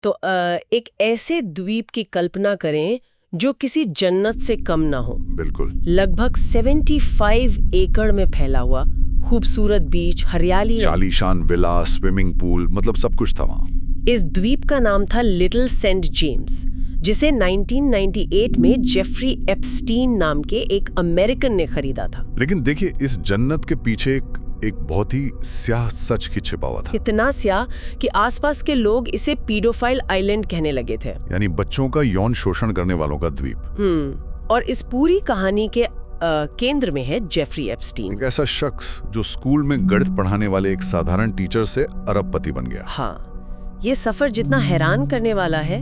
तो एक ऐसे द्वीप की कल्पना करें जो किसी जन्नत से कम ना हो। बिल्कुल। लगभग 75 एकड़ में फैला हुआ, खूबसूरत बीच, हरियाली है। शालीशान विला, स्विमिंग पूल, मतलब सब कुछ था वहाँ। इस द्वीप का नाम था लिटिल सेंट जेम्स, जिसे 1998 में जेफरी एप्स्टीन नाम के एक अमेरिकन ने खरीदा था। लेकिन देखिए, इस जन्नत के पीछे एक बहुत ही स्याह सच की छिपा हुआ था। इतना स्याह कि आसपास के लोग इसे पीडोफाइल आइलैंड कहने लगे थे। यानी बच्चों का यौन शोषण करने वालों का द्वीप। और इस पूरी कहानी के केंद्र में है जेफरी एप्स्टीन, एक ऐसा शख्स जो स्कूल में गणित पढ़ाने वाले एक साधारण टीचर से अरबपति बन गया। हाँ, ये सफर जितना हैरान करने वाला है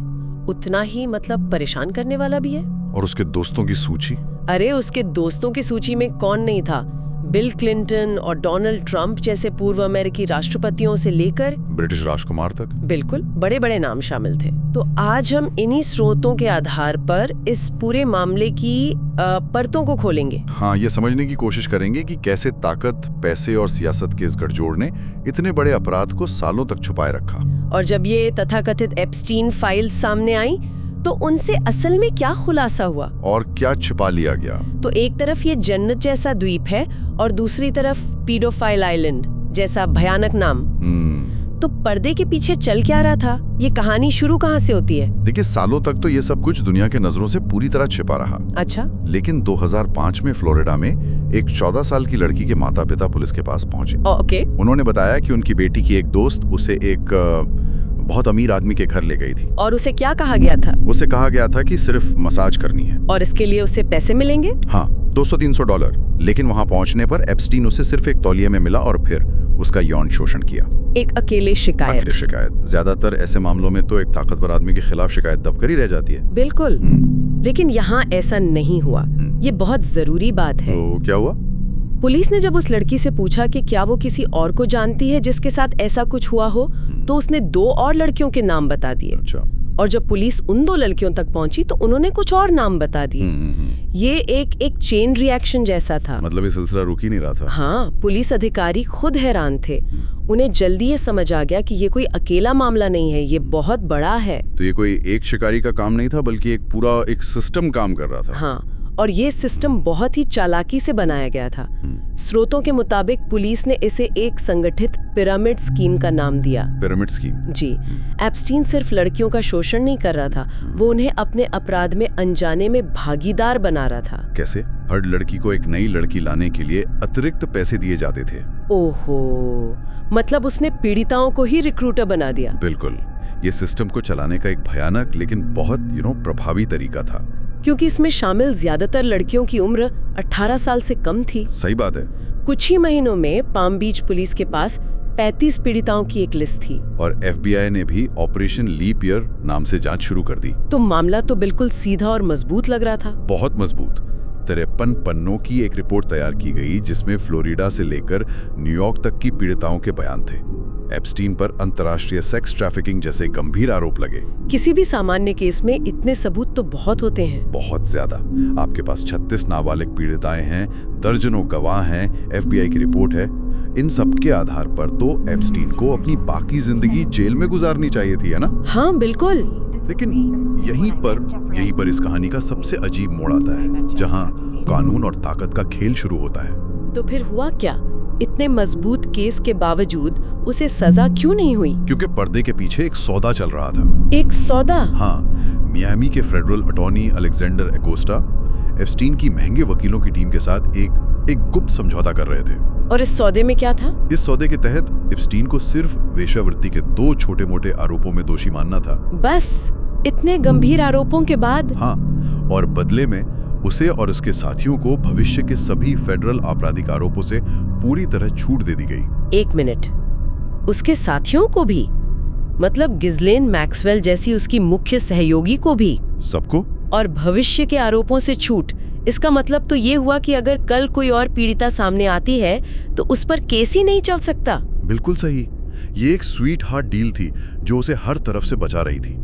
उतना ही परेशान करने वाला भी है। और उसके दोस्तों की सूची? अरे उसके दोस्तों की सूची में कौन नहीं था? बिल क्लिंटन और डोनाल्ड ट्रंप जैसे पूर्व अमेरिकी राष्ट्रपतियों से लेकर ब्रिटिश राजकुमार तक। बिल्कुल, बड़े बड़े नाम शामिल थे। तो आज हम इन्हीं स्रोतों के आधार पर इस पूरे मामले की परतों को खोलेंगे। हाँ, ये समझने की कोशिश करेंगे कि कैसे ताकत, पैसे और सियासत के इस गठजोड़ ने इतने बड़े अपराध को सालों तक छुपाए रखा। और जब ये तथाकथित एप्स्टीन फाइल्स सामने आई तो उनसे असल में क्या खुलासा हुआ और क्या छिपा लिया गया। तो एक तरफ ये जन्नत जैसा द्वीप है और दूसरी तरफ पीडोफाइल आइलैंड जैसा भयानक नाम। तो पर्दे के पीछे चल क्या रहा था? ये कहानी शुरू कहाँ से होती है? देखिए, सालों तक तो ये सब कुछ दुनिया के नजरों से पूरी तरह छिपा रहा। अच्छा। लेकिन 2005 में फ्लोरिडा में एक 14 साल की लड़की के माता पिता पुलिस के पास पहुंचे। ओके। उन्होंने बताया कि उनकी बेटी की एक दोस्त उसे एक बहुत अमीर आदमी के घर ले गई थी। और उसे क्या कहा गया था? उसे कहा गया था कि सिर्फ मसाज करनी है। और इसके लिए उसे पैसे मिलेंगे? हाँ, $200-300। लेकिन वहाँ पहुँचने पर एप्स्टीन उसे सिर्फ एक तौलिए में मिला और फिर उसका यौन शोषण किया। एक अकेले शिकायत। ज्यादातर ऐसे मामलों में तो एक ताकतवर आदमी के खिलाफ शिकायत दबकर ही रह जाती है। बिल्कुल। लेकिन यहाँ ऐसा नहीं हुआ। ये बहुत जरूरी बात है। तो क्या हुआ? पुलिस ने जब उस लड़की से पूछा कि क्या वो किसी और को जानती है जिसके साथ ऐसा कुछ हुआ हो, तो उसने 2 और लड़कियों के नाम बता दिए। अच्छा। और जब पुलिस उन 2 लड़कियों तक पहुंची तो उन्होंने कुछ और नाम बता दिए। ये एक चेन रिएक्शन जैसा था। मतलब ये सिलसिला रुक ही नहीं रहा था। हाँ, पुलिस अधिकारी खुद हैरान थे। उन्हें जल्दी ये समझ आ गया कि ये कोई अकेला मामला नहीं है, ये बहुत बड़ा है। तो ये कोई एक शिकारी का काम नहीं था, बल्कि एक पूरा एक सिस्टम काम कर रहा था। हाँ, और ये सिस्टम बहुत ही चालाकी से बनाया गया था। स्रोतों के मुताबिक पुलिस ने इसे एक संगठित पिरामिड स्कीम का नाम दिया। Pyramid scheme? जी। एप्स्टीन सिर्फ लड़कियों का शोषण नहीं कर रहा था, वो उन्हें अपने अपराध में अनजाने में भागीदार बना रहा था। कैसे? हर लड़की को एक नई लड़की लाने के लिए अतिरिक्त पैसे दिए जाते थे। ओहो, मतलब उसने पीड़िताओं को ही रिक्रूटर बना दिया। बिल्कुल। ये सिस्टम को चलाने का एक भयानक लेकिन बहुत प्रभावी तरीका था, क्योंकि इसमें शामिल ज्यादातर लड़कियों की उम्र 18 साल से कम थी। सही बात है। कुछ ही महीनों में पाम बीच पुलिस के पास 35 पीड़िताओं की एक लिस्ट थी। और FBI ने भी ऑपरेशन लीप ईयर नाम से जांच शुरू कर दी। तो मामला तो बिल्कुल सीधा और मजबूत लग रहा था। बहुत मजबूत। 53 पन्नों की एक रिपोर्ट तैयार की गई जिसमें फ्लोरिडा से लेकर न्यूयॉर्क तक की पीड़िताओं के बयान थे। एप्स्टीन पर अंतर्राष्ट्रीय सेक्स ट्रैफिकिंग जैसे गंभीर आरोप लगे। किसी भी सामान्य केस में इतने सबूत तो बहुत होते हैं। बहुत ज्यादा। आपके पास 36 नाबालिग पीड़िताएं हैं, दर्जनों गवाह हैं, FBI की रिपोर्ट है। इन सब के आधार पर तो एप्स्टीन को अपनी बाकी जिंदगी जेल में गुजारनी चाहिए थी, है ना? हाँ, बिल्कुल। लेकिन यहीं पर इस कहानी का सबसे अजीब मोड़ आता है, जहां कानून और ताकत का खेल शुरू होता है। तो फिर हुआ क्या? इतने मजबूत केस के बावजूद उसे सजा क्यों नहीं हुई? क्योंकि पर्दे के पीछे एक सौदा चल रहा था। एक सौदा? हाँ, मियामी के federal attorney Alexander Acosta Epstein की महंगे वकीलों की टीम के साथ एक गुप्त समझौता कर रहे थे। और इस सौदे में क्या था? इस सौदे के तहत एप्स्टीन को सिर्फ वेश्यावृत्ति के 2 छोटे-मोटे आरोपों में दोषी मानना था। बस इतने गंभीर आरोपों के बाद? हाँ, और बदले में उसे और उसके साथियों को भविष्य के सभी फेडरल आपराधिक आरोपों से पूरी तरह छूट दे दी गई। 1 मिनट, उसके साथियों को भी? मतलब गिज़लेन मैक्सवेल जैसी उसकी मुख्य सहयोगी को भी? सबको। और भविष्य के आरोपों से छूट, इसका मतलब तो ये हुआ कि अगर कल कोई और पीड़िता सामने आती है तो उस पर केस ही नहीं चल सकता। बिल्कुल सही। ये एक स्वीट हार्ट डील थी जो उसे हर तरफ से बचा रही थी।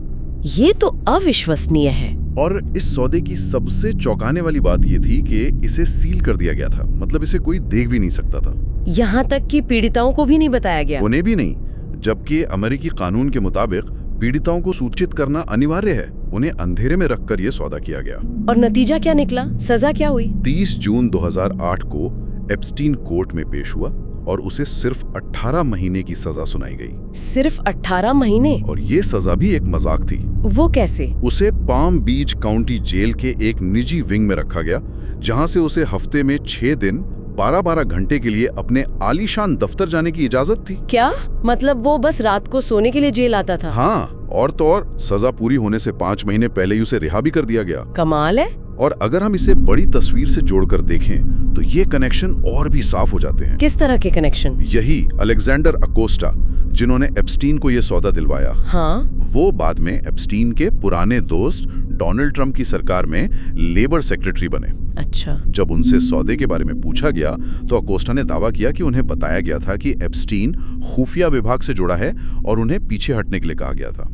ये तो अविश्वसनीय है। और इस सौदे की सबसे चौंकाने वाली बात ये थी कि इसे सील कर दिया गया था, मतलब इसे कोई देख भी नहीं सकता था। यहाँ तक कि पीड़िताओं को भी नहीं बताया गया? उन्हें भी नहीं, जबकि अमेरिकी कानून के मुताबिक पीड़िताओं को सूचित करना अनिवार्य है। उन्हें अंधेरे में रखकर यह सौदा किया गया। और नतीजा क्या निकला? सजा क्या हुई? 30 जून 2008 को एप्स्टीन कोर्ट में पेश हुआ और उसे सिर्फ 18 महीने की सजा सुनाई गई। सिर्फ 18 महीने? और ये सजा भी एक मजाक थी। वो कैसे? उसे पाम बीच काउंटी जेल के एक निजी विंग में रखा गया, जहां से उसे हफ्ते में 6 दिन 12-12 घंटे के लिए अपने आलीशान दफ्तर जाने की इजाजत थी। क्या मतलब वो बस रात को सोने के लिए जेल आता था? हाँ, और तो और सजा पूरी होने से 5 महीने पहले ही उसे रिहा भी कर दिया गया। कमाल है। और अगर हम इसे बड़ी तस्वीर से जोड़कर देखें तो ये कनेक्शन और भी साफ हो जाते हैं। किस तरह के कनेक्शन? यही अलेक्जेंडर अकोस्टा, जिन्होंने एप्स्टीन को ये सौदा दिलवाया, हाँ? वो बाद में एप्स्टीन के पुराने दोस्त डोनाल्ड ट्रंप की सरकार में लेबर सेक्रेटरी बने। अच्छा। जब उनसे सौदे के बारे में पूछा गया तो अकोस्टा ने दावा किया कि उन्हें बताया गया था कि एप्स्टीन खुफिया विभाग से जुड़ा है और उन्हें पीछे हटने के लिए कहा गया था।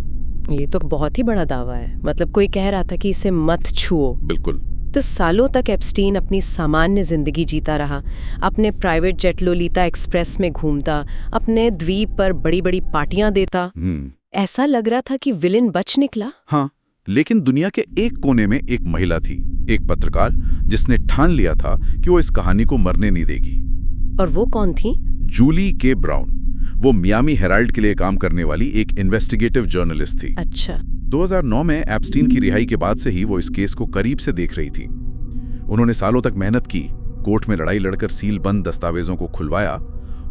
ये तो बहुत ही बड़ा दावा है। मतलब कोई कह रहा था कि इसे मत छुओ। बिल्कुल। तो सालों तक एप्स्टीन अपनी सामान्य जिंदगी जीता रहा, अपने प्राइवेट जेट लोलीता एक्सप्रेस में घूमता, अपने द्वीप पर बड़ी बड़ी पार्टियां देता। ऐसा लग रहा था कि विलेन बच निकला। हाँ, लेकिन दुनिया के एक कोने में एक महिला थी, एक पत्रकार, जिसने ठान लिया था कि वो इस कहानी को मरने नहीं देगी। और वो कौन थी? जूली के ब्राउन। वो मियामी हेराल्ड के लिए काम करने वाली एक इन्वेस्टिगेटिव जर्नलिस्ट थी। अच्छा। 2009 में एप्स्टीन की रिहाई के बाद से ही वो इस केस को करीब से देख रही थी। उन्होंने सालों तक मेहनत की, कोर्ट में लड़ाई लड़कर सील बंद दस्तावेजों को खुलवाया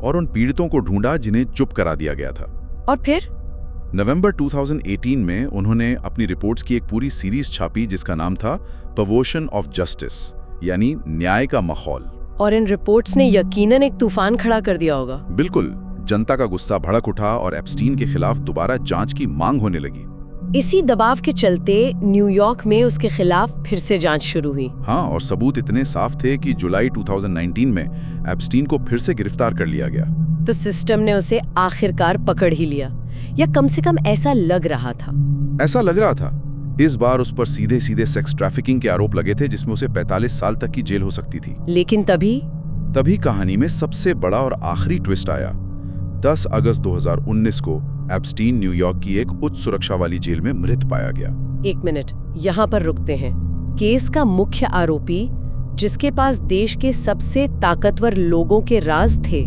और उन पीड़ितों को ढूंढा जिन्हें चुप करा दिया गया था। और फिर नवंबर 2018 में उन्होंने अपनी रिपोर्ट्स की एक पूरी सीरीज छापी जिसका नाम था पवोशन ऑफ जस्टिस, यानी न्याय का माहौल। और इन रिपोर्ट्स ने यकीनन एक तूफान खड़ा कर दिया होगा। बिल्कुल। जनता का गुस्सा भड़क उठा और एप्स्टीन के खिलाफ दोबारा जांच की मांग होने लगी। इसी दबाव के चलते न्यूयॉर्क में उसके खिलाफ फिर से जांच शुरू हुई। हाँ, और सबूत इतने साफ थे कि जुलाई 2019 में एप्स्टीन को फिर से गिरफ्तार कर लिया गया। तो सिस्टम ने उसे आखिरकार पकड़ ही लिया, या कम से कम ऐसा लग रहा था। ऐसा लग रहा था। इस बार उस पर सीधे सीधे सेक्स ट्रैफिकिंग के आरोप लगे थे, जिसमें उसे 45 साल तक की जेल हो सकती थी। लेकिन तभी कहानी में सबसे बड़ा और आखिरी ट्विस्ट आया। 10 अगस्त 2019 को एप्स्टीन न्यूयॉर्क की एक उच्च सुरक्षा वाली जेल में मृत पाया गया। 1 मिनट, यहाँ पर रुकते हैं। केस का मुख्य आरोपी, जिसके पास देश के सबसे ताकतवर लोगों के राज थे,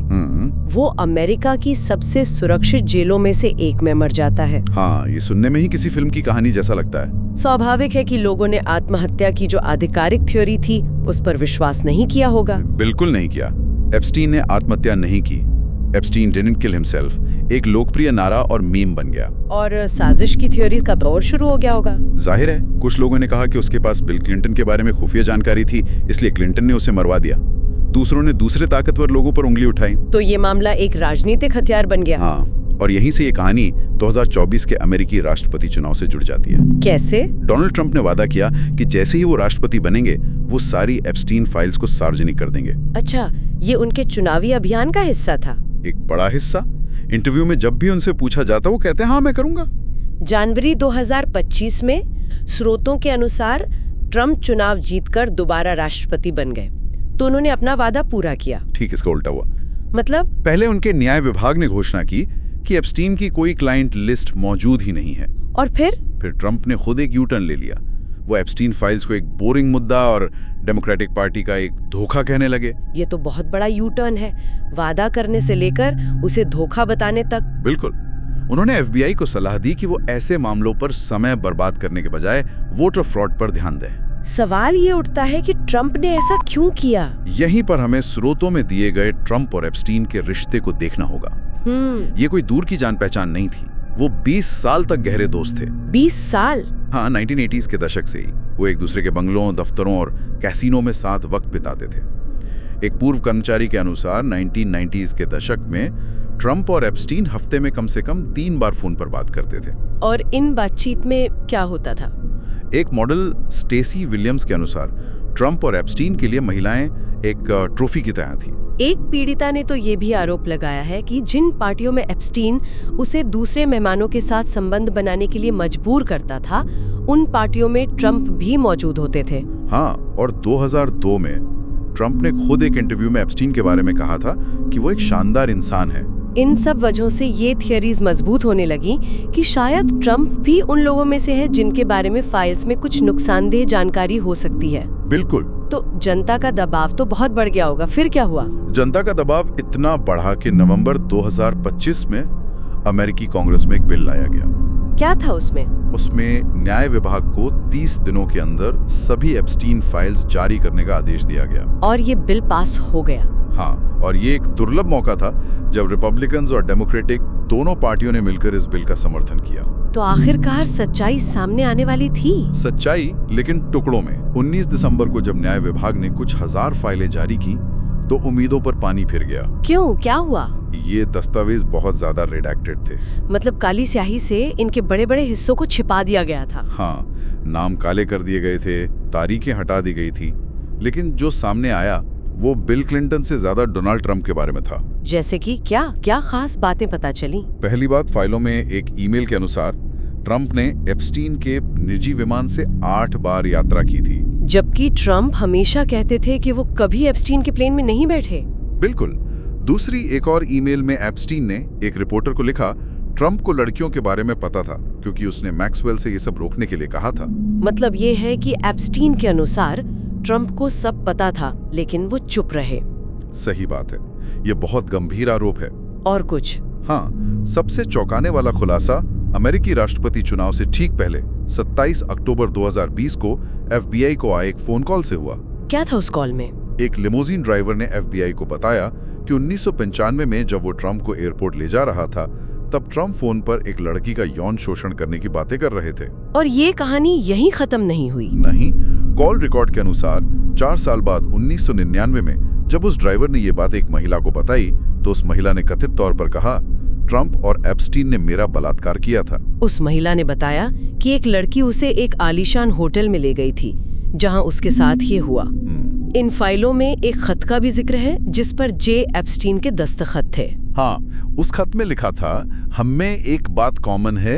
वो अमेरिका की सबसे सुरक्षित जेलों में से एक में मर जाता है। हाँ, ये सुनने में ही किसी फिल्म की कहानी जैसा लगता है। स्वाभाविक है कि लोगों ने आत्महत्या की जो आधिकारिक थ्योरी थी उस पर विश्वास नहीं किया होगा। बिल्कुल नहीं किया। एप्स्टीन ने आत्महत्या नहीं की। एप्स्टीन डिडंट किल हिमसेल्फ एक लोकप्रिय नारा और मीम बन गया। और साजिश की थ्योरीज का दौर शुरू हो गया होगा। जाहिर है, कुछ लोगों ने कहा कि उसके पास बिल क्लिंटन के बारे में खुफिया जानकारी थी, इसलिए क्लिंटन ने उसे मरवा दिया। दूसरों ने दूसरे ताकतवर लोगों पर उंगली उठाई। तो ये मामला एक राजनीतिक हथियार बन गया। हाँ, और यहीं से ये कहानी 2024 के अमेरिकी राष्ट्रपति चुनाव से जुड़ जाती है। कैसे? डोनाल्ड ट्रंप ने वादा किया कि जैसे ही वो राष्ट्रपति बनेंगे, वो सारी एप्स्टीन फाइल्स को सार्वजनिक कर देंगे। अच्छा, ये उनके चुनावी अभियान का हिस्सा था? एक बड़ा हिस्सा। इंटरव्यू में जब भी उनसे पूछा जाता वो कहते हैं हाँ मैं करूंगा। जनवरी 2025 में स्रोतों के अनुसार ट्रंप चुनाव जीतकर दोबारा राष्ट्रपति बन गए, तो उन्होंने अपना वादा पूरा किया। ठीक, इसका उल्टा हुआ। मतलब? पहले उनके न्याय विभाग ने घोषणा की कि एप्स्टीन की कोई क्लाइंट लिस्ट मौजूद ही नहीं है। और फिर ट्रंप ने खुद एक यू टर्न ले लिया। वो एप्स्टीन फाइल्स को एक बोरिंग मुद्दा और डेमोक्रेटिक पार्टी का एक धोखा कहने लगे। ये तो बहुत बड़ा यू टर्न है, वादा करने से लेकर उसे धोखा बताने तक। बिल्कुल। उन्होंने FBI को सलाह दी कि वो ऐसे मामलों पर समय बर्बाद करने के बजाय वोटर फ्रॉड पर ध्यान दें। सवाल ये उठता है कि ट्रंप ने ऐसा क्यों किया? यहीं पर हमें स्रोतों में दिए गए ट्रंप और एप्स्टीन के रिश्ते को देखना होगा। ये कोई दूर की जान पहचान नहीं थी। वो 20 साल तक गहरे दोस्त थे। 20 साल? हाँ, 1980s के दशक से ही वो एक दूसरे के बंगलों, दफ्तरों और कैसीनो में साथ वक्त बिताते थे। एक पूर्व कर्मचारी के अनुसार 1990s के दशक में ट्रंप और एप्स्टीन हफ्ते में कम से कम 3 बार फोन पर बात करते थे। और इन बातचीत में क्या होता था? एक मॉडल स्टेसी विलियम्स के अनुसार ट्रंप और एप्स्टीन के लिए महिलाएं एक ट्रॉफी की तरह थी। एक पीड़िता ने तो ये भी आरोप लगाया है कि जिन पार्टियों में एप्स्टीन उसे दूसरे मेहमानों के साथ संबंध बनाने के लिए मजबूर करता था, उन पार्टियों में ट्रंप भी मौजूद होते थे। हाँ, और 2002 में ट्रंप ने खुद एक इंटरव्यू में एप्स्टीन के बारे में कहा था कि वो एक शानदार इंसान है, इन सब वजहों से ये थियरीज मजबूत होने लगी कि शायद ट्रंप भी उन लोगों में से है जिनके बारे में फाइल्स में कुछ नुकसानदेह जानकारी हो सकती है। बिल्कुल। तो जनता का दबाव तो बहुत बढ़ गया होगा, फिर क्या हुआ? जनता का दबाव इतना बढ़ा कि नवंबर 2025 में अमेरिकी कांग्रेस में एक बिल लाया गया। क्या था उसमें? उसमें न्याय विभाग को 30 दिनों के अंदर सभी एप्स्टीन फाइल्स जारी करने का आदेश दिया गया। और ये बिल पास हो गया। हाँ, और ये एक दुर्लभ मौका था जब रिपब्लिकन्स और डेमोक्रेटिक दोनों पार्टियों ने मिलकर इस बिल का समर्थन किया। तो आखिरकार सच्चाई सामने आने वाली थी। सच्चाई, लेकिन टुकड़ों में। 19 दिसंबर को जब न्याय विभाग ने कुछ हजार फाइलें जारी की तो उम्मीदों पर पानी फिर गया। क्यों, क्या हुआ? ये दस्तावेज बहुत ज्यादा रेडैक्टेड थे। मतलब काली स्याही से इनके बड़े बड़े हिस्सों को छिपा दिया गया था। हाँ, नाम काले कर दिए गए थे, तारीखें हटा दी गई थी। लेकिन जो सामने आया वो बिल क्लिंटन से ज्यादा डोनाल्ड ट्रंप के बारे में था। जैसे कि क्या खास बातें पता चली? पहली बात, फाइलों में एक ईमेल के अनुसार ट्रंप ने एप्स्टीन के निजी विमान से 8 बार यात्रा की थी, जबकि ट्रंप हमेशा कहते थे कि वो कभी एप्स्टीन के प्लेन में नहीं बैठे। बिल्कुल। दूसरी एक और ईमेल में एप्स्टीन ने एक रिपोर्टर को लिखा, ट्रंप को लड़कियों के बारे में पता था क्योंकि उसने मैक्सवेल से ये सब रोकने के लिए कहा था। मतलब ये है कि एप्स्टीन के अनुसार ट्रंप को सब पता था लेकिन वो चुप रहे। सही बात है, ये बहुत गंभीर आरोप है। और कुछ? हाँ, सबसे चौंकाने वाला खुलासा अमेरिकी राष्ट्रपति चुनाव से ठीक पहले 27 अक्टूबर 2020 को FBI को आए एक फोन कॉल से हुआ। क्या था उस कॉल में? एक लिमोजिन ड्राइवर ने FBI को बताया कि 1995 में जब वो ट्रंप को एयरपोर्ट ले जा रहा था तब ट्रंप फोन पर एक लड़की का यौन शोषण करने की बातें कर रहे थे। और ये कहानी यहीं खत्म नहीं हुई। नहीं, कॉल रिकॉर्ड के अनुसार 4 साल बाद 1999 में जब उस ड्राइवर ने ये बात एक महिला को बताई तो उस महिला ने कथित तौर पर कहा, ट्रंप और एप्स्टीन ने मेरा बलात्कार किया था। उस महिला ने बताया कि एक लड़की उसे एक आलीशान होटल में ले गई थी जहां उसके साथ ये हुआ। इन फाइलों में एक खत का भी जिक्र है जिस पर जे एप्स्टीन के दस्तखत थे। हाँ, उस खत में लिखा था, हमें एक बात कॉमन है,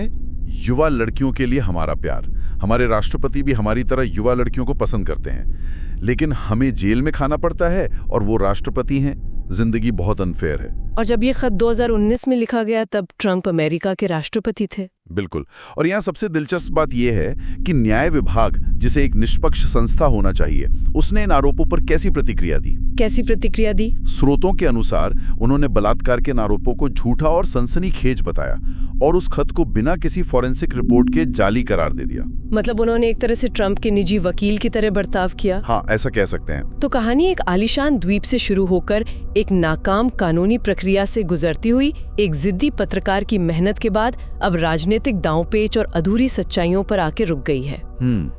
युवा लड़कियों के लिए हमारा प्यार। हमारे राष्ट्रपति भी हमारी तरह युवा लड़कियों को पसंद करते हैं, लेकिन हमें जेल में खाना पड़ता है और वो राष्ट्रपति हैं। जिंदगी बहुत अनफेयर है। और जब ये खत 2019 में लिखा गया तब ट्रंप अमेरिका के राष्ट्रपति थे। बिल्कुल। और यहाँ सबसे दिलचस्प बात यह है कि न्याय विभाग, जिसे एक निष्पक्ष संस्था होना चाहिए, उसने इन आरोपों पर कैसी प्रतिक्रिया दी? कैसी प्रतिक्रिया दी? स्रोतों के अनुसार उन्होंने बलात्कार के आरोपों को झूठा और सनसनीखेज बताया और उस खत को बिना किसी फॉरेंसिक रिपोर्ट के जाली करार दे दिया। मतलब उन्होंने एक तरह से ट्रंप के निजी वकील की तरह बर्ताव किया। हाँ, ऐसा कह सकते हैं। तो कहानी एक आलीशान द्वीप से शुरू होकर एक नाकाम कानूनी प्रक्रिया से गुजरती हुई एक जिद्दी पत्रकार की मेहनत के बाद अब राजनीतिक दांवपेच और अधूरी सच्चाइयों पर आके रुक गई है।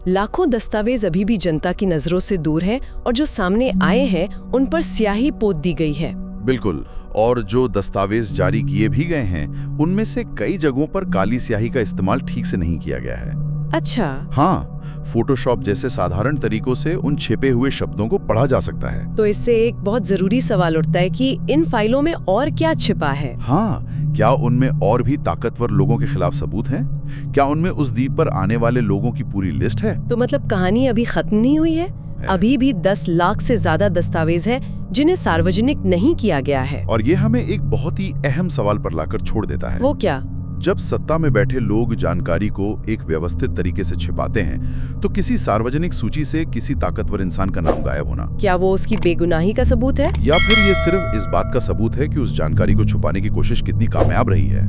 लाखों दस्तावेज अभी भी जनता की नजरों से दूर हैं और जो सामने आए हैं उन पर स्याही पोत दी गई है। बिल्कुल। और जो दस्तावेज जारी किए भी गए हैं उनमें से कई जगहों पर काली स्याही का इस्तेमाल ठीक से नहीं किया गया है। अच्छा। हाँ, फोटोशॉप जैसे साधारण तरीकों से उन छिपे हुए शब्दों को पढ़ा जा सकता है। तो इससे एक बहुत जरूरी सवाल उठता है कि इन फाइलों में और क्या छिपा है? हाँ, क्या उनमें और भी ताकतवर लोगों के खिलाफ सबूत हैं? क्या उनमें उस द्वीप पर आने वाले लोगों की पूरी लिस्ट है? तो मतलब कहानी अभी खत्म नहीं हुई है। अभी भी 10 लाख से ज्यादा दस्तावेज है जिन्हें सार्वजनिक नहीं किया गया है। और ये हमें एक बहुत ही अहम सवाल पर लाकर छोड़ देता है। वो क्या? जब सत्ता में बैठे लोग जानकारी को एक व्यवस्थित तरीके से छिपाते हैं तो किसी सार्वजनिक सूची से किसी ताकतवर इंसान का नाम गायब होना, क्या वो उसकी बेगुनाही का सबूत है? या फिर ये सिर्फ इस बात का सबूत है कि उस जानकारी को छुपाने की कोशिश कितनी कामयाब रही है?